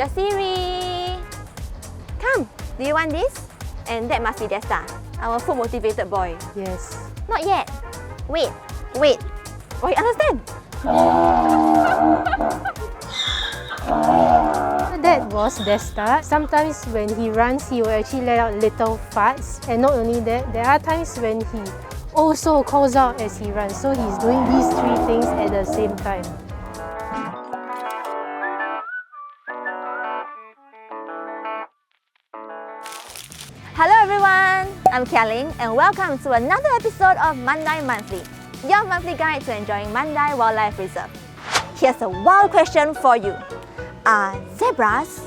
Jasiri! Come, do you want this? And that must be Desta, our food motivated boy. Yes. Not yet. Wait. Oh, you understand? That was Desta. Sometimes when he runs, he will actually let out little farts. And not only that, there are times when he also calls out as he runs. So he's doing these three things at the same time. Hello everyone, I'm Kialing and welcome to another episode of Mandai Monthy, your monthly guide to enjoying Mandai Wildlife Reserve. Here's a wild question for you. Are zebras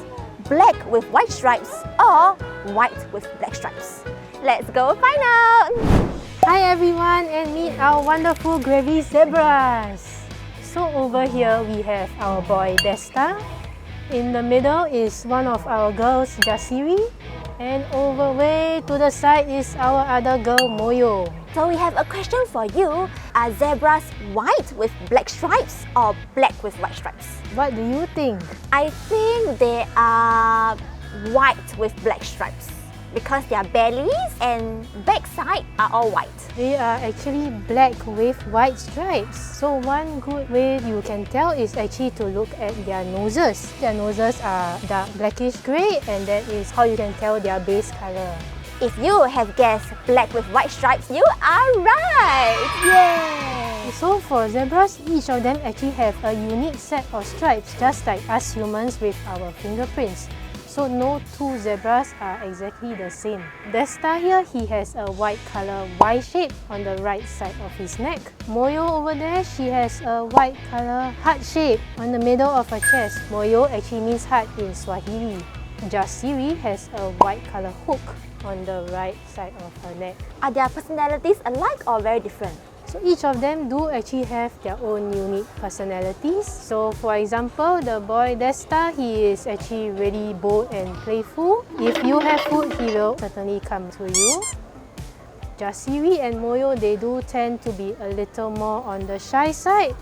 black with white stripes or white with black stripes? Let's go find out! Hi everyone, and meet our wonderful gravy zebras! So over here we have our boy Desta. In the middle is one of our girls, Jasiri. And over way to the side is our other girl, Moyo. So we have a question for you. Are zebras white with black stripes or black with white stripes? What do you think? I think they are white with black stripes because their bellies and backside are all white. They are actually black with white stripes. So one good way you can tell is actually to look at their noses. Their noses are dark blackish grey, and that is how you can tell their base colour. If you have guessed black with white stripes, you are right! Yay! So for zebras, each of them actually have a unique set of stripes, just like us humans with our fingerprints. So no two zebras are exactly the same. Desta here, he has a white colour Y shape on the right side of his neck. Moyo over there, she has a white colour heart shape on the middle of her chest. Moyo actually means heart in Swahili. Jasiri has a white colour hook on the right side of her neck. Are their personalities alike or very different? So each of them do actually have their own unique personalities. So for example, the boy Desta, he is actually really bold and playful. If you have food, he will certainly come to you. Jasiri and Moyo, they do tend to be a little more on the shy side.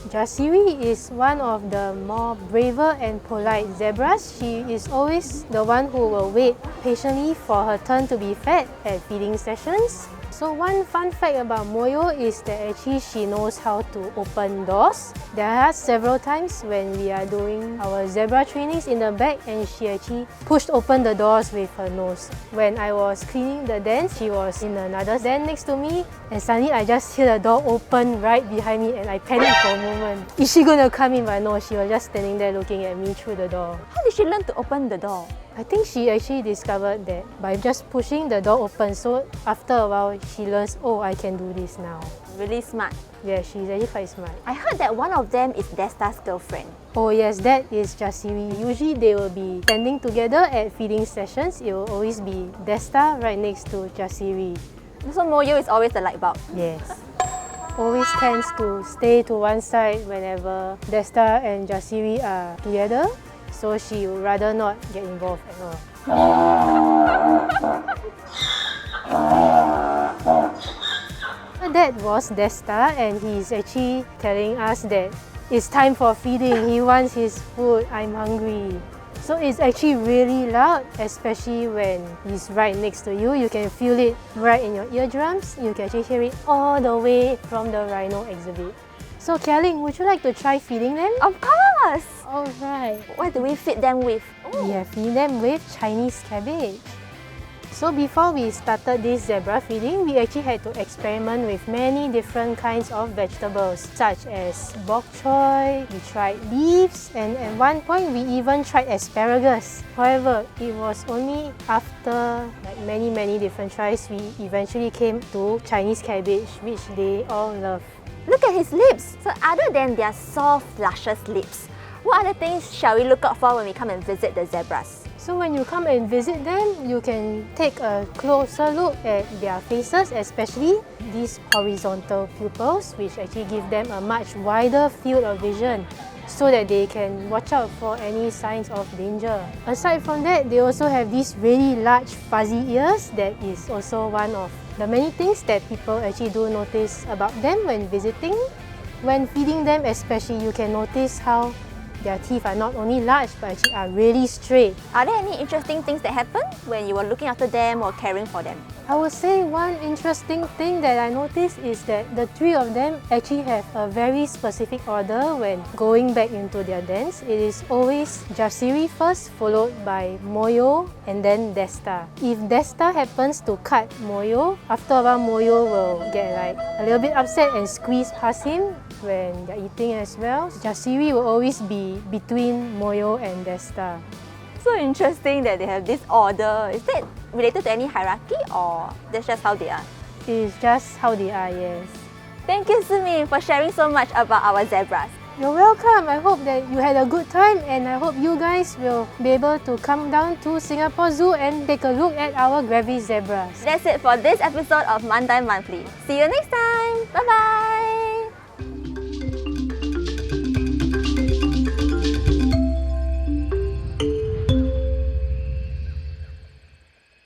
Jasiri is one of the more braver and polite zebras. She is always the one who will wait patiently for her turn to be fed at feeding sessions. So one fun fact about Moyo is that actually she knows how to open doors. There are several times when we are doing our zebra trainings in the back and she actually pushed open the doors with her nose. When I was cleaning the den, she was in another den next to me and suddenly I just hear the door open right behind me and I panicked for a moment. Is she going to come in? But no, she was just standing there looking at me through the door. How did she learn to open the door? I think she actually discovered that by just pushing the door open. So after a while, she learns, oh, I can do this now. Really smart. Yeah, she's actually quite smart. I heard that one of them is Desta's girlfriend. Oh yes, that is Jasiri. Usually they will be standing together at feeding sessions. It will always be Desta right next to Jasiri. So Moyo is always the light bulb. Yes. Always tends to stay to one side whenever Desta and Jasiri are together. So she would rather not get involved at all. That was Desta, and he's actually telling us that it's time for feeding. He wants his food. I'm hungry. So it's actually really loud, especially when he's right next to you. You can feel it right in your eardrums. You can actually hear it all the way from the rhino exhibit. So Kialing, would you like to try feeding them? Of course! Alright. What do we feed them with? We feed them with Chinese cabbage. So before we started this zebra feeding, we actually had to experiment with many different kinds of vegetables, such as bok choy, we tried leaves, and at one point we even tried asparagus. However, it was only after many different tries we eventually came to Chinese cabbage, which they all love. Look at his lips! So other than their soft, luscious lips, what other things shall we look out for when we come and visit the zebras? So when you come and visit them, you can take a closer look at their faces, especially these horizontal pupils, which actually give them a much wider field of vision so that they can watch out for any signs of danger. Aside from that, they also have these really large fuzzy ears. That is also one of the many things that people actually do notice about them when visiting. When feeding them especially, you can notice how their teeth are not only large but actually are really straight. Are there any interesting things that happened when you were looking after them or caring for them? I would say one interesting thing that I noticed is that the three of them actually have a very specific order when going back into their dens. It is always Jasiri first, followed by Moyo and then Desta. If Desta happens to cut Moyo, after a while Moyo will get like a little bit upset and squeeze past him when they're eating as well. Jasiri will always be between Moyo and Desta. So interesting that they have this order. Is that related to any hierarchy or that's just how they are? It is just how they are, yes. Thank you, Sumi, for sharing so much about our zebras. You're welcome. I hope that you had a good time and I hope you guys will be able to come down to Singapore Zoo and take a look at our gravy zebras. That's it for this episode of Mandai Monthly. See you next time. Bye-bye.